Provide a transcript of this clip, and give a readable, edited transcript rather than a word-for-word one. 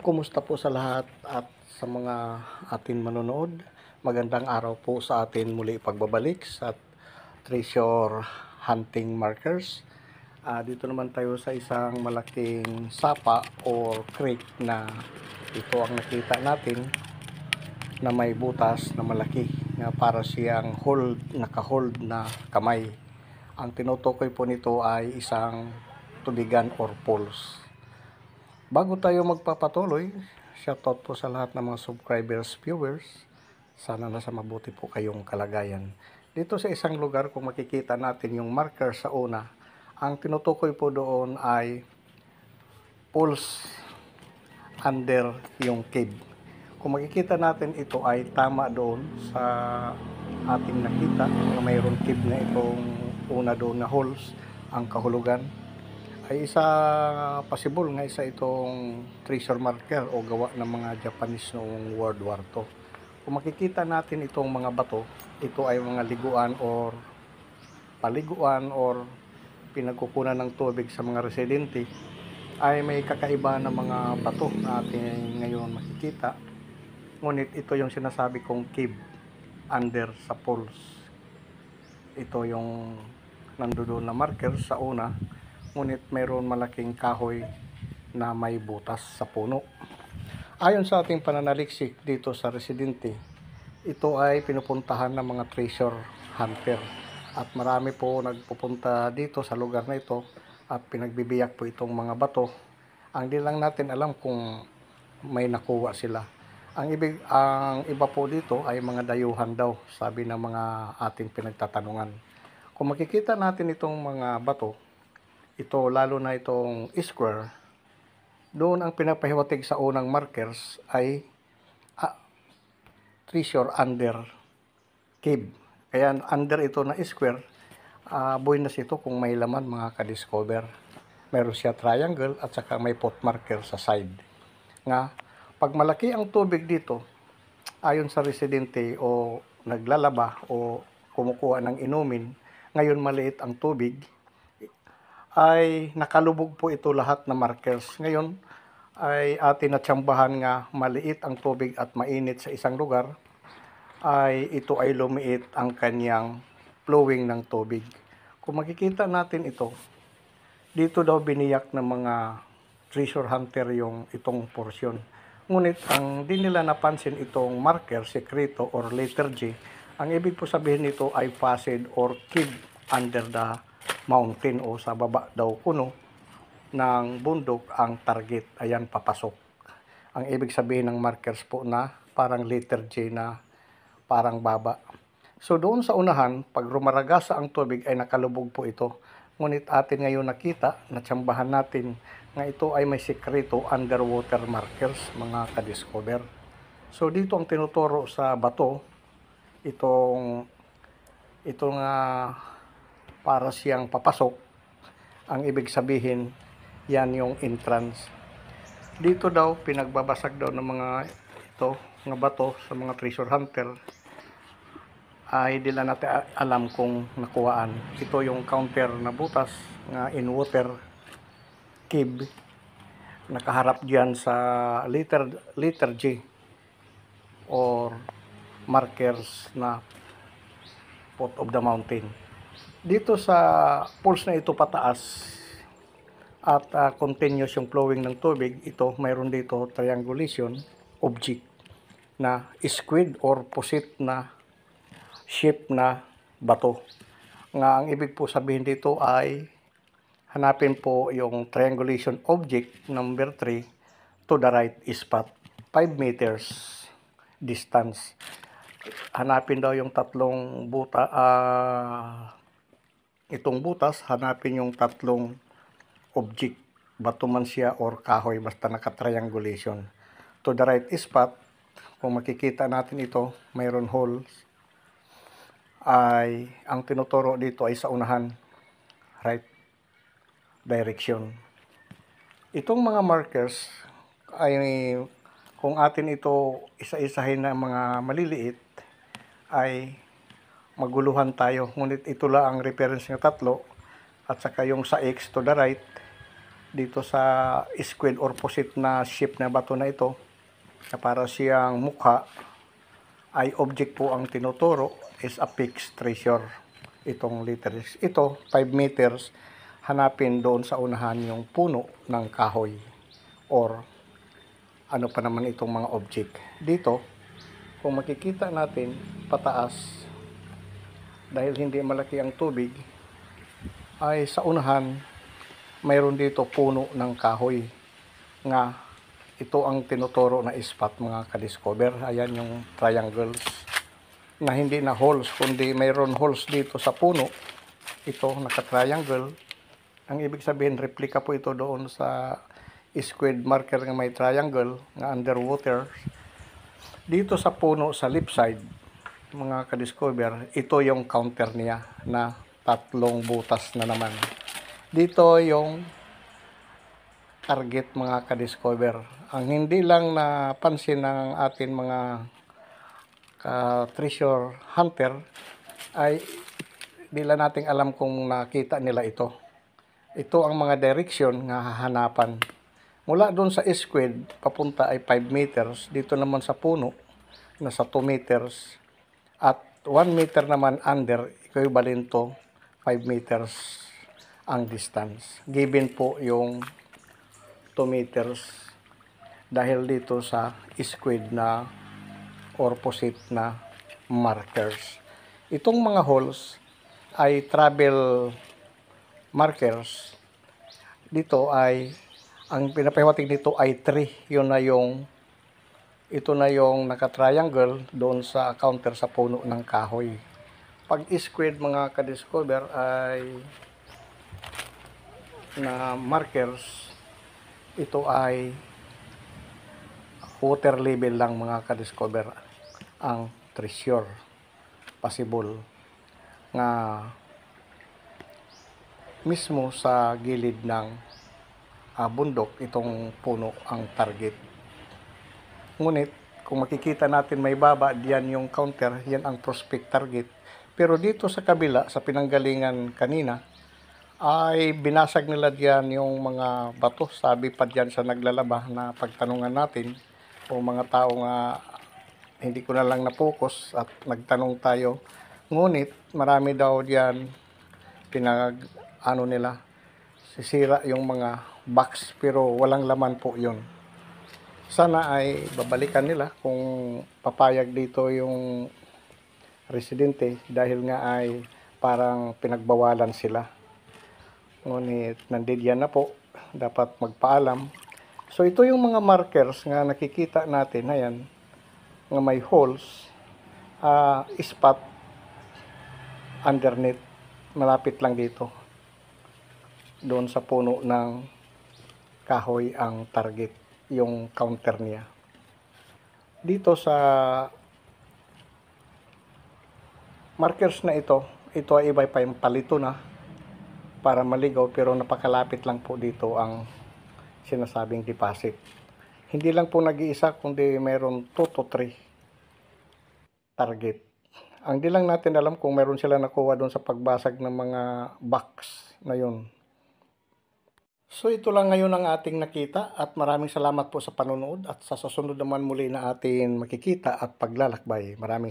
Kumusta po sa lahat at sa mga ating manonood? Magandang araw po sa atin muli pagbabalik sa treasure hunting markers. Dito naman tayo sa isang malaking sapa or creek na ito ang nakita natin na may butas na malaki na para siyang naka-hold na kamay. Ang tinutukoy po nito ay isang tubigan or pools. Bago tayo magpapatuloy, shoutout po sa lahat ng mga subscribers, viewers. Sana nasa mabuti po kayong kalagayan. Dito sa isang lugar, kung makikita natin yung marker sa una, ang tinutukoy po doon ay pools under yung cave. Kung makikita natin, ito ay tama doon sa ating nakita na mayroon cave na itong una doon na holes, ang kahulugan ay isa possible nga isa itong treasure marker o gawa ng mga Japanese noong World War II. Kung makikita natin itong mga bato, ito ay mga liguan or paliguan or pinagkukunan ng tubig sa mga residente, ay may kakaiba na mga bato na ating ngayon makikita. Ngunit ito yung sinasabi kong cave under sa pools. Ito yung nandoon na marker sa una, ngunit mayroon malaking kahoy na may butas sa puno. Ayon sa ating pananaliksik dito sa residente, ito ay pinupuntahan ng mga treasure hunter at marami po nagpupunta dito sa lugar na ito at pinagbibiyak po itong mga bato. Ang di lang natin alam kung may nakuha sila. Ang iba po dito ay mga dayuhan daw, sabi ng mga ating pinagtatanungan. Kung makikita natin itong mga bato, ito lalo na itong square, doon ang pinapahiwatig sa unang markers ay treasure under cave. Kaya under ito na square, buenas ito kung may laman mga ka-discover. Meron siya triangle at saka may pot marker sa side. Nga, pag malaki ang tubig dito, ayon sa residente o naglalaba o kumukuha ng inumin, ngayon maliit ang tubig, ay nakalubog po ito lahat na markers. Ngayon ay atin natsambahan nga maliit ang tubig at mainit sa isang lugar, ay ito ay lumiit ang kanyang flowing ng tubig. Kung makikita natin ito, dito daw biniyak ng mga treasure hunter yung itong portion. Ngunit ang di nila napansin itong marker, sekreto or letter J, ang ibig po sabihin nito ay facade or cave under the mountain o sa baba daw kuno ng bundok ang target. Ayan, papasok. Ang ibig sabihin ng markers po na parang letter J na parang baba. So doon sa unahan, pag rumaragasa ang tubig ay nakalubog po ito. Ngunit atin ngayon nakita, natsambahan natin na ito ay may sekreto underwater markers, mga ka-discover. So dito ang tinuturo sa bato, itong para siyang papasok. Ang ibig sabihin, yan yung entrance. Dito daw, pinagbabasag daw ng mga mga bato sa mga treasure hunter, ay di lang natin alam kung nakuhaan. Ito yung counter na butas nga in water cave, nakaharap diyan sa letter J or markers na foot of the mountain. Dito sa pools na ito pataas at continuous yung flowing ng tubig, ito mayroon dito triangulation object na squid or pusit na shape na bato. Nga ang ibig po sabihin dito ay hanapin po yung triangulation object number 3 to the right spot, 5 meters distance. Hanapin daw yung tatlong itong butas, hanapin yung tatlong object, bato man siya or kahoy, basta naka-triangulation. To the right spot, kung makikita natin ito, mayroon holes, ay ang tinuturo dito ay sa unahan, right direction. Itong mga markers ay kung atin ito isa-isahin na mga maliliit, ay maguluhan tayo. Ngunit ito lang ang reference ng tatlo at saka yung sa X to the right dito sa squid or posit na shape na bato na ito, na para siyang mukha, ay object po ang tinuturo, is a fixed treasure. Itong letters. Ito, 5 meters, hanapin doon sa unahan yung puno ng kahoy or ano pa naman itong mga object. Dito, kung makikita natin pataas, dahil hindi malaki ang tubig, ay sa unahan mayroon dito puno ng kahoy nga ito ang tinuturo na spot, mga ka-discover. Ayan yung triangles na hindi na holes, kundi mayroon holes dito sa puno. Ito naka-triangle. Ang ibig sabihin, replica po ito doon sa squid marker nga may triangle na underwater. Dito sa puno sa left side, mga ka-discover, ito yung counter niya na 3 butas na naman. Dito yung target, mga ka-discover. Ang hindi lang napansin ng atin mga treasure hunter ay di lang nating alam kung nakita nila ito. Ito ang mga direction nga hahanapan. Mula doon sa squid, papunta ay 5 meters. Dito naman sa puno, nasa 2 meters. At 1 meter naman under, equivalent to 5 meters ang distance. Given po yung 2 meters dahil dito sa squid na or posit na markers. Itong mga holes ay travel markers. Dito ay ang pinapahiwatig dito ay 3. Ito na yung naka-triangle doon sa counter sa puno ng kahoy. Pag squid, mga ka-discover, ay na markers, ito ay water level lang, mga ka-discover, ang treasure possible nga mismo sa gilid ng bundok. Itong puno ang target. Ngunit kung makikita natin may baba diyan yung counter, yan ang prospect target. Pero dito sa kabila, sa pinanggalingan kanina, ay binasag nila diyan yung mga bato. Sabi pa diyan sa naglalaba na pagtanungan natin, o mga tao nga hindi ko na lang na-focus at nagtanong tayo. Ngunit marami daw diyan nila, sisira yung mga box, pero walang laman po yun. Sana ay babalikan nila kung papayag dito yung residente, dahil nga ay parang pinagbawalan sila. Ngunit nandiyan na po, dapat magpaalam. So ito yung mga markers nga nakikita natin, ayan, nga may holes, spot underneath, malapit lang dito. Doon sa puno ng kahoy ang target, yung counter niya. Dito sa markers na ito ay iba pa yung palito na para maligaw, pero napakalapit lang po dito ang sinasabing deposit. Hindi lang po nag-iisa, kundi mayroon 2 to 3 target. Ang di lang natin alam kung mayroon sila nakuha doon sa pagbasag ng mga box na yun. So ito lang ngayon ang ating nakita, at maraming salamat po sa panonood, at sa susunod naman muli na atin makikita at paglalakbay. Maraming